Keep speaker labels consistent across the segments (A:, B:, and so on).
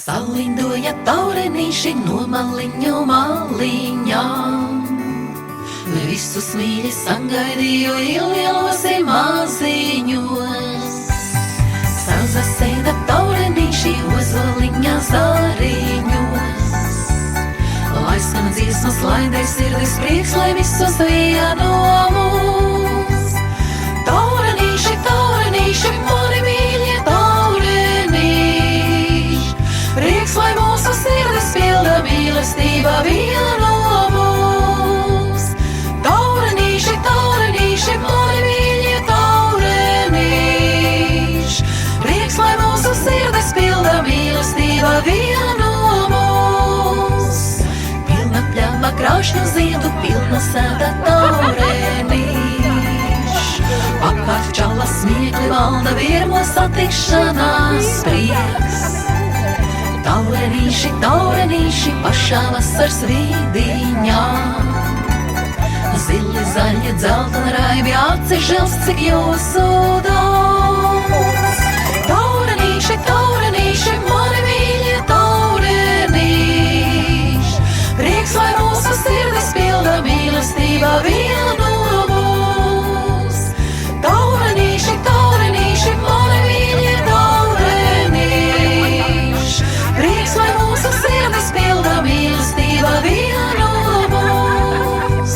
A: Salindoja taurenīši no maliņu maliņām. Visus mīļi sangaidīju lielos maziņos. Sazasēda taurenīši ozoliņā zariņos. Lai skan dziesmas, laidē sirdis prieks, lai visus vienos. Taurenīši, taurenīši, mani mīļie taurenīši. Prieks, lai mūsu sirdis pilda mīlestība vieno mūs. Taurenīši, taurenīši, mani mīļie taurenīši. Prieks, lai mūsu sirdis pilda mīlestība vieno mūs. Pilna pļava krāšņu ziedu, pilna sēta taurenīši. Apkārt čalas smiekli valda virmo satikšanās prieks. Taurenīši, taurenīši, pašā vasars vīdiņā. Zili, zaļi, dzelteni raibi, aci žilst, cik jūsu daudz. Taurenīši, taurenīši, mani mīļie taurenīši. Prieks, lai mūsu sirdis pilda mīlestība vieno mūs. Taurenīši, taurenīši, mani mīļie taurenīši. Prieks, lai mūsu sirdis pilda mīlestība vieno mūs.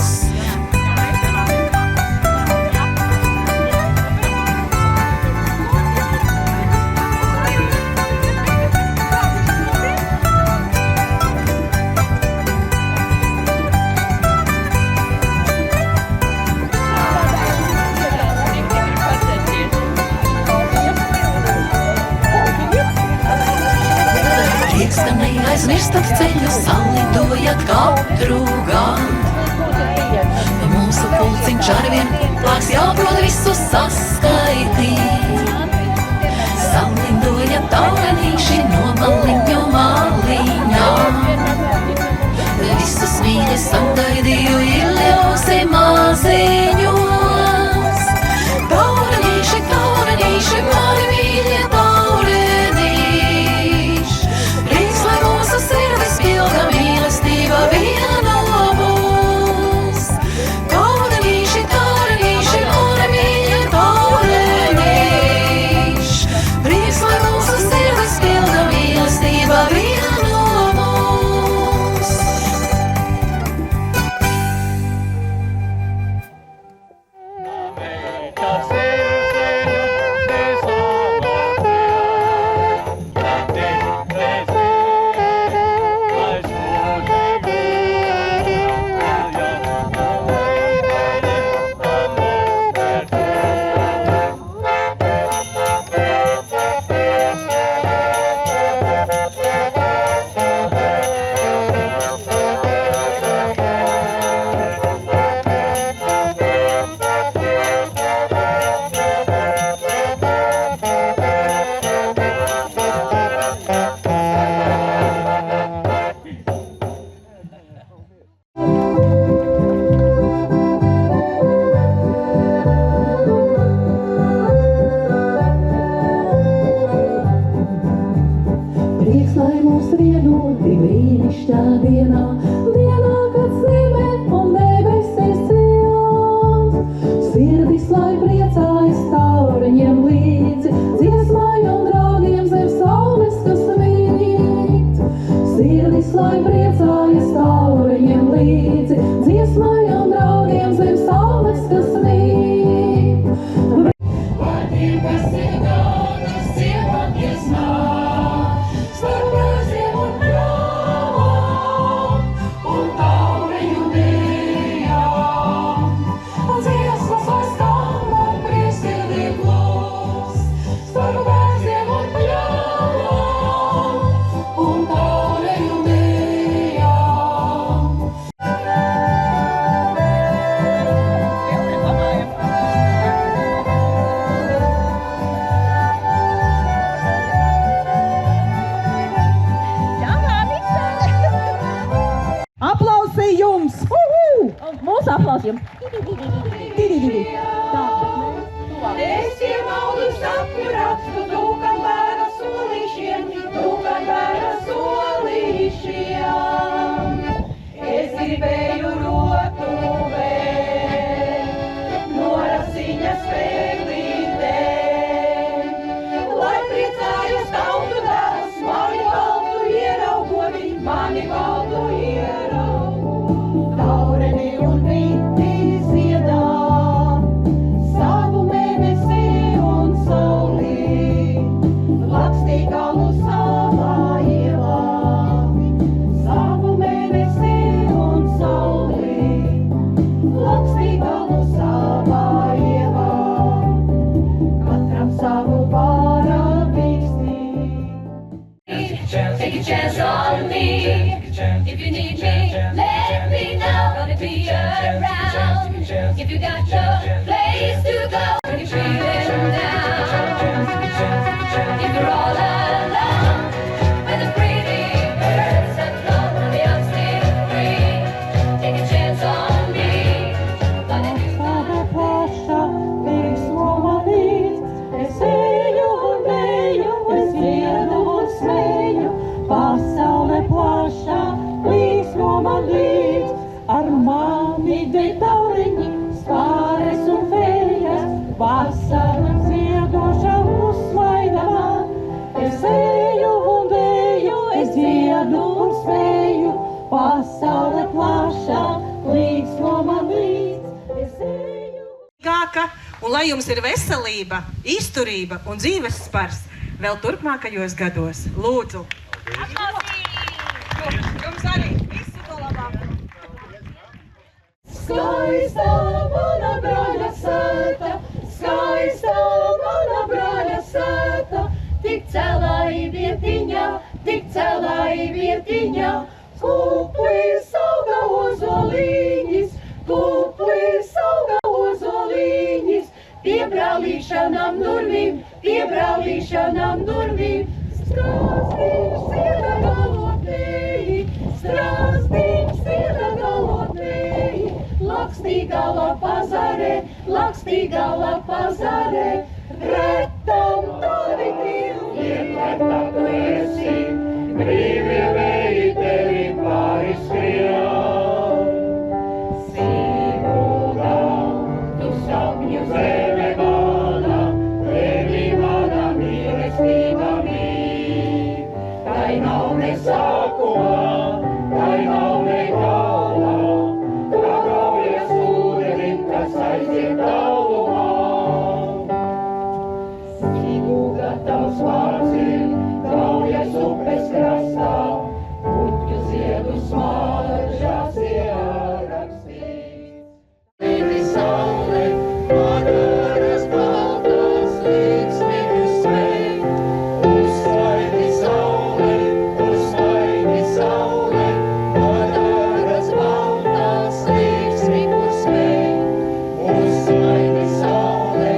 A: Prieks, ka neaizmirstat ceļu, salidojat katru gadu. Mūsu pulciņš arvien plāks, jāprot visus saskaitīt. Salidojat taurenīši no maliņu maliņām. Visus mīļi sangaidīju iliosi maziņos. Taurenīši, taurenīši, mani mīļie taurenīši. Prieks, lai mūsu sirdis pilda mīlestība vieno mūs. Taurenīši, taurenīši, mani mīļie taurenīši. Prieks, lai mūsu sirdis pilda mīlestība vieno mūs.
B: Prieks, lai mūs vienoti brīnišķā dienā, dienā, kad zeme un debesis cilās. Sirdis, lai priecājas taureņiem līdzi, dziesmai un draugiem zem saules, kas vīt. Sirdis, lai priecājas taureņiem līdzi, dziesmai un draugiem zem saules, kas vīt. Vai tie, kas ir gādus, cietā dziesmā,
C: Mūsu aplausiem!
D: Es iemaudu sapņu rakstu, dūkam vēra solīšiem, dūkam vēra solīšiem.
A: you got your place to go, you're feeling down. If you're all alone with the pretty birds and lonely, I'm still free. Take a chance on me. But if you
B: Pasaule plašā, līksmo man līdz, ar mani dej tauriņi, spāres un fējas, vasara dziedoša uzsmaida man. Es eju un deju, es dziedu un spēju, pasaule plašā, līksmo man līdz, es eju.
E: Gāka, un lai jums ir veselība, izturība un dzīves spars vēl turpmākajos gados. Lūdzu! Jums arī visu to labāko!
B: Skaista mana brāļa sēta, skaista mana brāļa sēta, tik celai vietiņā, kuplis auga ozolīņis, pie brālīšanām durvīm, Strāzdiņš sieda galotnēji, Lakstīgala pazare, retam tavi tirgi, reta tu esi, brīvie vēji tevi pāriskrien. Sigulda, tu sapņu zeme mana, tevi mana mīlestība mīt. Tai nav ne sākumā, tai nav ne galā, kā gaujas ūdenim, kas aiziet tālumā. Sigulda tavs vārds ir, gaujas upes krastā, putju ziedu smaržās ierakstīts. Līdzi saule, pagaras baltās, līksmīgu spēj, uzsvaidi saule, pagaras baltās, līksmīgu spēj, uzsvaidi saule,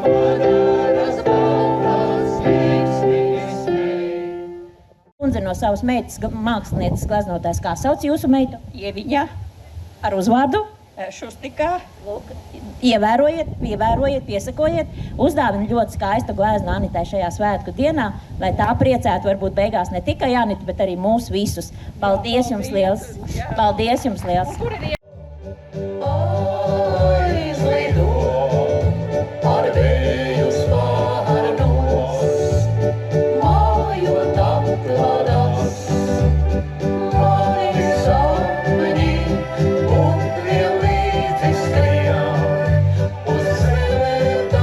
B: pagaras baltās, līksmīgu spēj.
C: Kundze no savas meitas mākslinieces glaznotājs, kā sauc jūsu meitu?
D: Ieviņa,
C: Ar uzvārdu?
D: Šustikā,
C: Lūk, ievērojiet, piesakojiet, uzdāvina ļoti skaistu gleznu Anitai šajā svētku dienā, lai tā priecētu varbūt beigās ne tikai Anitu, bet arī mūs visus. Paldies jums liels! Paldies jums liels!
B: Aizlido ar vēju spārnos, mājot apklādās, mani sapņi un vēl līdzi skrien, uz svētājām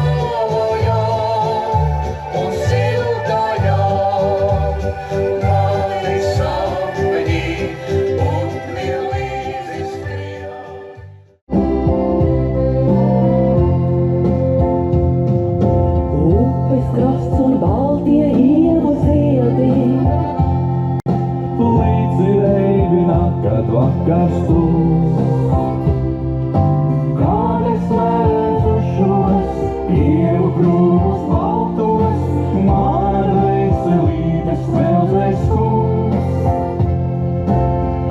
B: un siltajām, mani sapņi un vēl līdzi skrien. Upes krasts un baltie ievu ziedi,
F: Līdzi reibina, kad vakars tūs. Kad es redzu šos ievu krūmus baltos, mana dvēselīte smelzēs kūs.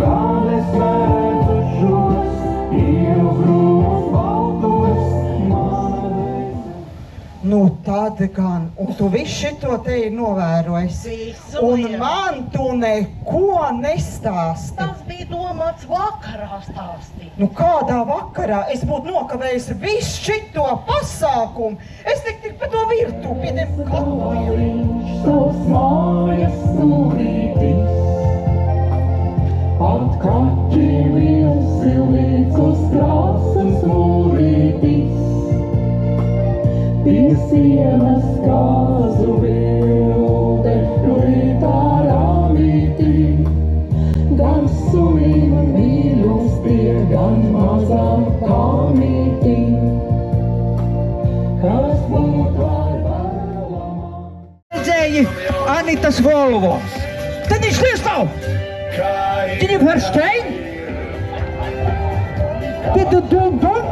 F: Kad es redzu šos ievu krūmus baltos, mana dvēselīte.
G: Nu tad gan, un tu visu šito te ir novērojis, un man tu neko nestāsti.
H: Tas bija domāts vakarā stāstīt.
G: Nu kādā vakarā es būtu nokavējis visu šito pasākumu, es tik pa to virtu pie tiem katliem.
B: savs mājas stūrītis, pat kaķi liels silīts uz krāsas mūrītis. Pie sienas kāzu bilde, rītā rāmītī, gan sunim mīļustie, gan mazām kāmītī, kas būt var vēlamā.
I: Redzēji Anitas Volvo. Tad viņš liestāv. Can you verstehen? Dit de dun dun.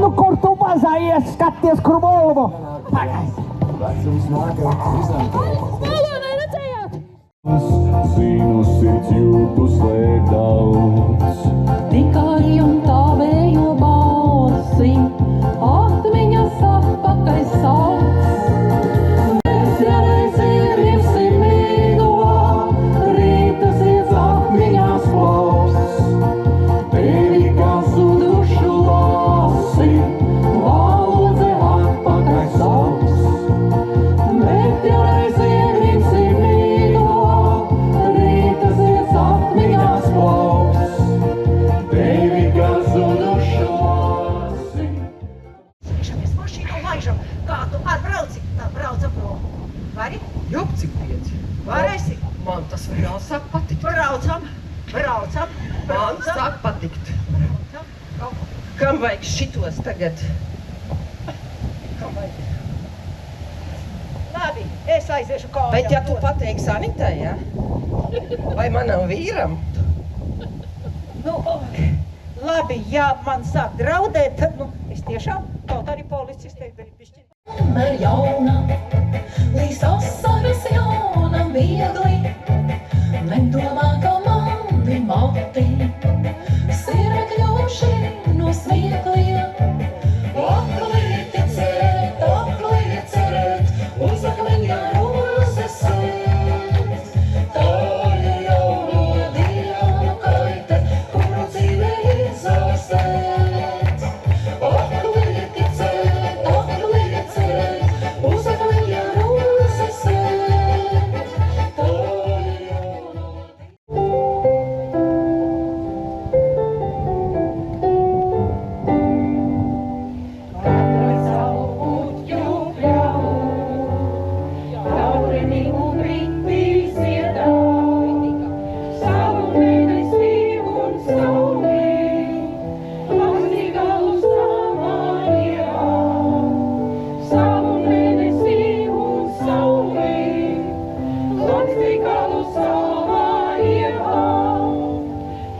I: Nu kur tu mazājies skaties, kur Volvo?
F: Zinu, sirds jūtu slēgt daudz.
B: Tikai un tavējo balsi, atmiņas atpakaļ sauc. Mēs jāreiz ierimsim mīdulā, rītas iet atmiņās plauks. Tevi kā zudušu lasi, valodze atpakaļ sauc. Mēs jāreiz ierimsim mīdulā, rītas iet atmiņās plauks. Tevi kā zudušu lasi.
H: Sēžamies mašīnā un laižam. Kā tu atbrauci? Tā braucam prom. Vari?
G: Jop, cik pieci.
H: Varēsi?
G: Man tas vēl sāk patikt.
H: Braucam.
G: Man sāk patikt.
H: Braucam.
G: Kam vajag šitos tagad?
H: Kam vajag? Labi, es aiziešu kājām.
G: Bet ja tu pateiksi Anitai, ja? Vai manam vīram?
H: Nu, labi, ja man sāk draudēt, tad, es tiešām kaut arī policists teikt, bišķi.
B: Ir jauna, līdz asaras jaunam viegli, nedomā, ka mani mati, sirve kļūši no smiekliem. Akli cerēt, uz akmeņa rozes sēt. Tā ir jauno dienu kaite, kuru dzīve izārstēt. Akli cerēt, uz akmeņa rozes sēt. Tā ir jauno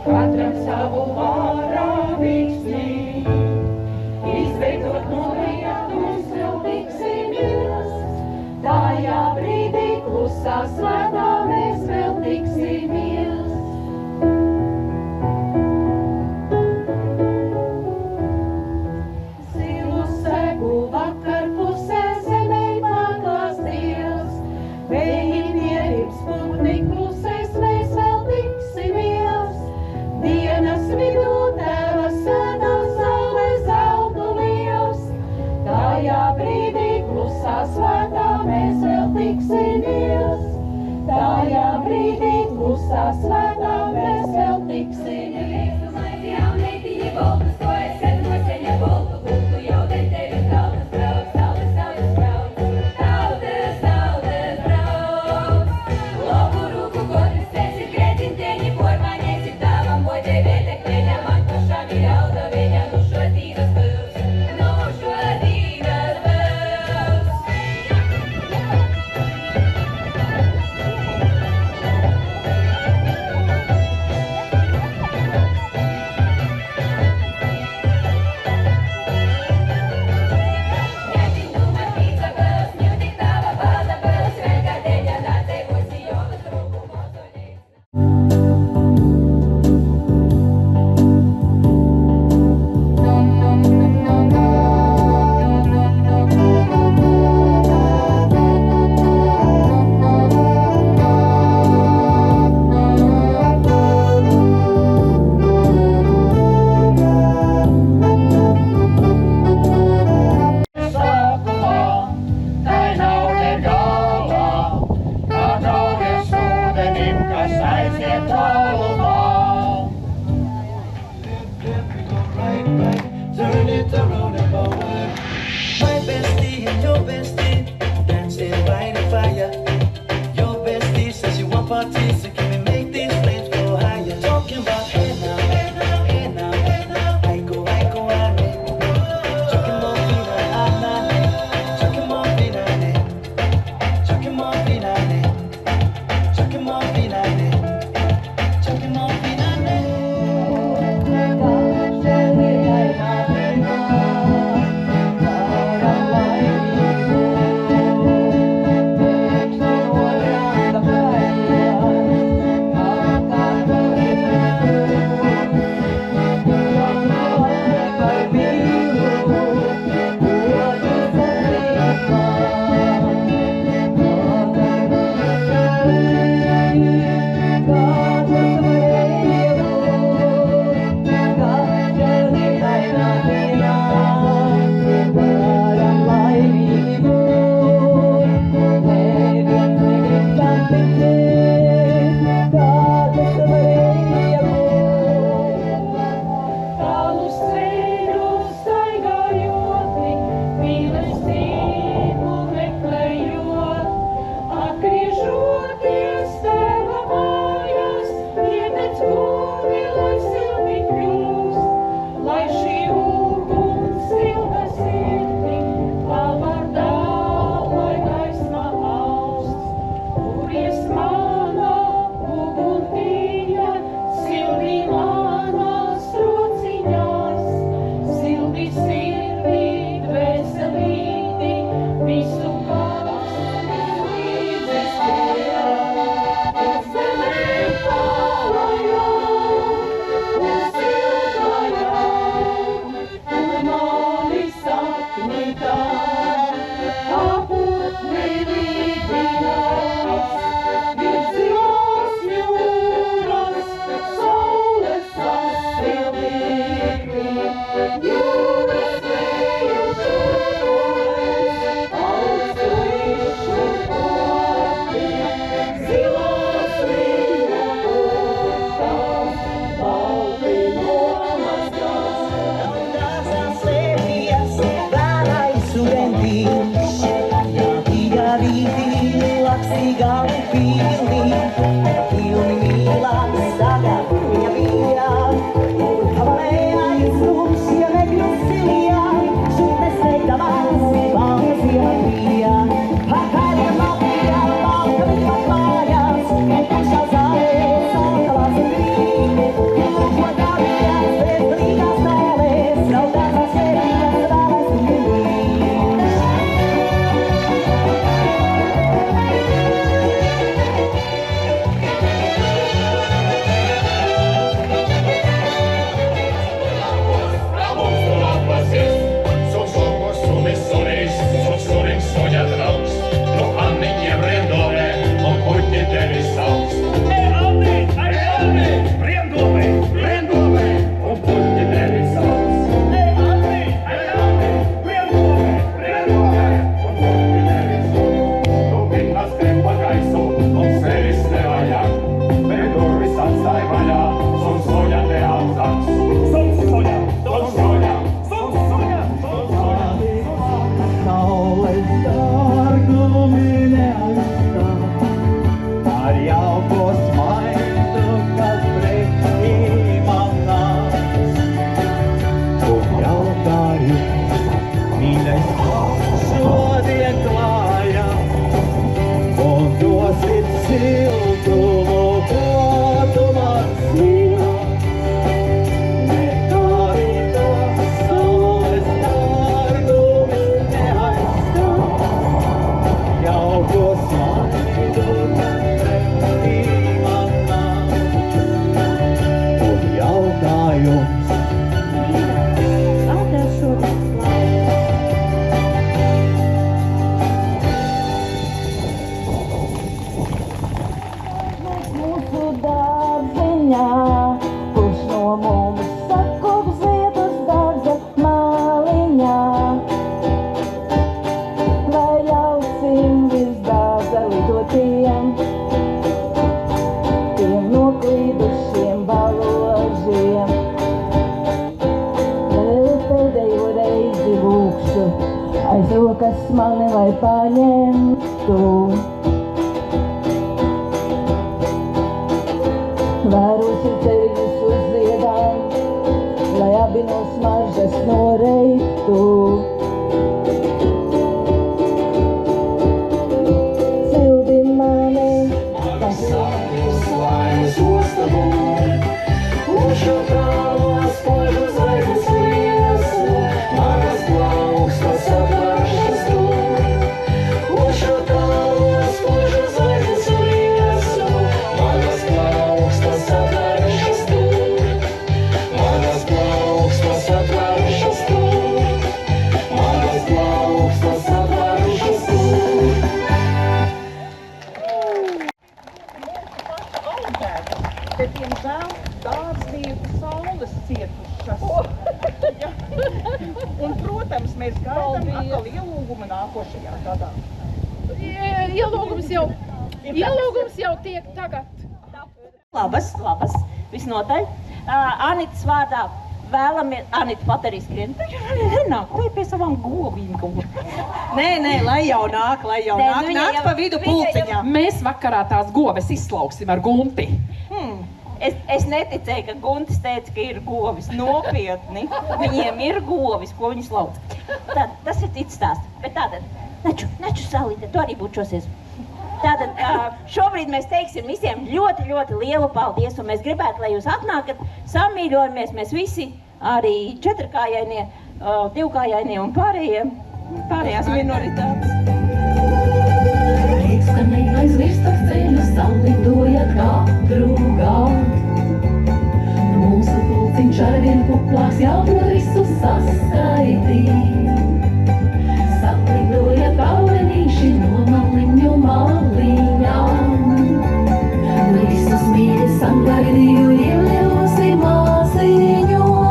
A: Katram savu vārā viksnī, izveidot no vietus vēl tiksimies. Tajā brīdī klusā svētā mēs vēl tiksimies. Zilu segu vakar pusē zemē paklās Dievs, vēji mierības putni klusēs mēs vēl tiksimies. Dienas vidū Tēva sēdā saule zeltu liels, tajā brīdī klusā svētā mēs vēl tiksimies. Tajā brīdī klusā svētā mēs vēl tiksimies. Jaunētiņa boltu, stojas, kad noseņa boltu, kultu jaudēļ tevi tautas brauc, tautas brauc, tautas brauc. Lobu rūku godus tesi, krētinteņi pormaņēsi tavam, boģē vētekmeņa, man pašām ir jauda viņa, nu šo dīvas būs, nu šo dīvas būs.
B: rokas mani, lai paņemtu. Vērosim ceļus uz ziedām, lai abi no smaržas noreiktu. Sildi mani, tas
F: Sākos laimes ostabu, un šo tālos požu zvaigznes liesu, manas plaukstas atvaršas tu. Un šo tālos požu zvaigznes liesu, manas plaukstas atvaršas tu. Manas plaukstas atvaršas tu. Manas plaukstas atvaršas tu.
H: Bet, diemžēl, dārznieku saules cietušas. Ja. Un, protams, mēs gaidām atkal ielūgumu nākošajā gadā.
D: Ielūgums jau tiek tagad.
C: Labas, visnotaļ. Anitas vārdā vēlamies, Anita pat arī skrien. Nenāk, lai pie savām govīm kaut kur.
H: Nē, lai jau nāk,
C: Nē, nu viņa
H: nāc
C: jau-
H: pa vidu
C: viņa
H: pulciņā.
D: Mēs vakarā tās goves izslauksim ar Gunti.
C: Es neticēju, ka Guntis teica, ka ir govis. Nopietni. Viņiem ir govis, ko viņi slauc. Tas ir cits stāsts. Bet tātad, Naču Salīte, tu arī bučosies. Tātad, šobrīd mēs teiksim visiem ļoti, ļoti lielu paldies, un mēs gribētu, lai jūs atnākat, samīļojamies, mēs visi, arī četrkājainie, divkājainie un pārējās minoritātes.
A: Prieks, ka neaizmirstot ceļu, salidojat katru gadu. Mūsu pulciņš arvien kuplāks, jābūt visus saskaitīt. Salidojat paulenīši no maliņu maliņām. Visus mīļi sangaidīju ielielosim māsiņos.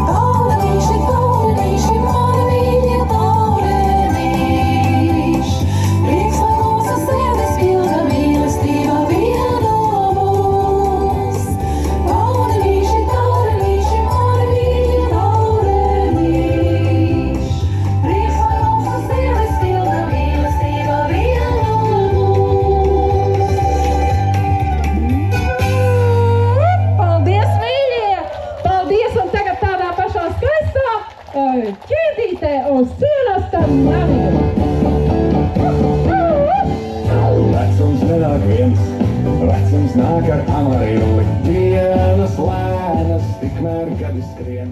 A: Paulenīši, paulenīši, mani mīļie paulenīši. Prieks, lai mūsu sirdis pilda mīlestība vieno mūs. Paulenīši, paulenīši, mani mīļie paulenīši. Prieks, lai mūsu sirdis pilda mīlestība vieno mūs.
D: Paldies, mīļie! Paldies, un tagad tādā pašā skaistā ķēdītē uz cienas tam naviem.
F: Vecums nenāk viens, vecums nāk ar amarili. Dienas lēnas, tikmēr, kad skrien.